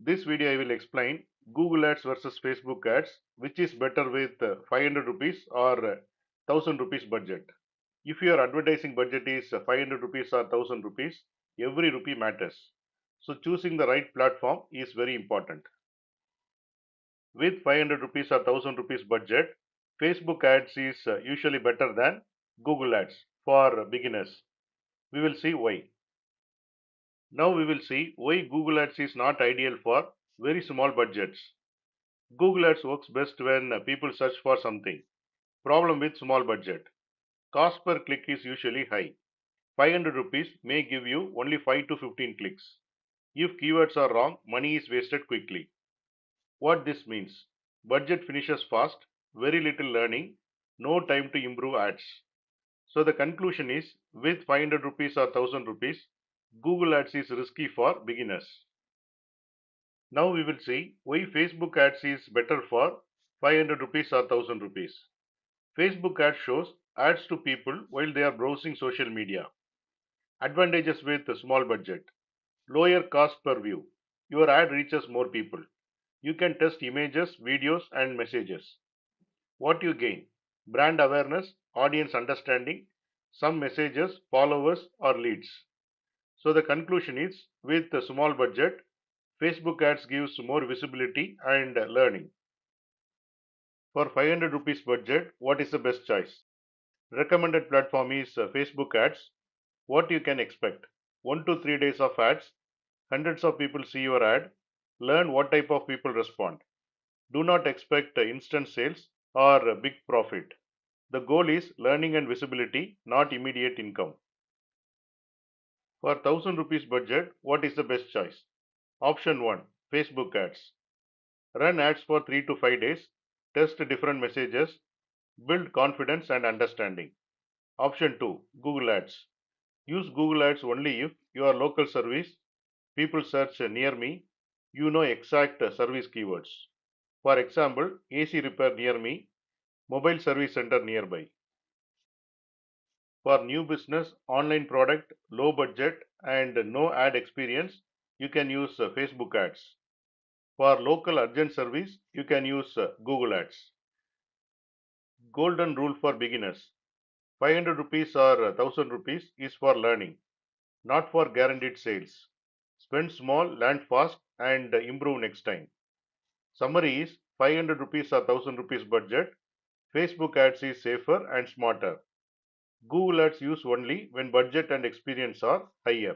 This video I will explain Google Ads versus Facebook Ads, which is better with 500 rupees or 1000 rupees budget. If your advertising budget is 500 rupees or 1000 rupees, every rupee matters. So choosing the right platform is very important. With 500 rupees or 1000 rupees budget, Facebook Ads is usually better than Google Ads for beginners. We will see why. Now we will see why Google Ads is not ideal for very small budgets. Google Ads works best when people search for something. Problem with small budget. Cost per click is usually high. 500 rupees may give you only 5 to 15 clicks. If keywords are wrong, money is wasted quickly. What this means? Budget finishes fast, very little learning, no time to improve ads. So the conclusion is, with 500 rupees or 1000 rupees, Google Ads is risky for beginners. Now we will see why Facebook Ads is better for 500 rupees or 1000 rupees. Facebook Ads shows ads to people while they are browsing social media. Advantages with a small budget. Lower cost per view. Your ad reaches more people. You can test images, videos and messages. What you gain? Brand awareness, audience understanding, some messages, followers or leads. So the conclusion is, with a small budget, Facebook ads gives more visibility and learning. For 500 rupees budget, what is the best choice? Recommended platform is Facebook ads. What you can expect? 1 to 3 days of ads, hundreds of people see your ad, learn what type of people respond. Do not expect instant sales or big profit. The goal is learning and visibility, not immediate income. For 1000 rupees budget, what is the best choice? Option 1, Facebook ads. Run ads for 3 to 5 days, test different messages, build confidence and understanding. Option 2, Google ads. Use Google ads only if your local service, people search near me, you know exact service keywords. For example, AC repair near me, mobile service center nearby. For new business, online product, low budget and no ad experience, you can use Facebook ads. For local urgent service, you can use Google ads. Golden rule for beginners. 500 rupees or 1000 rupees is for learning, not for guaranteed sales. Spend small, learn fast and improve next time. Summary is 500 rupees or 1000 rupees budget. Facebook ads is safer and smarter. Google ads use only when budget and experience are higher.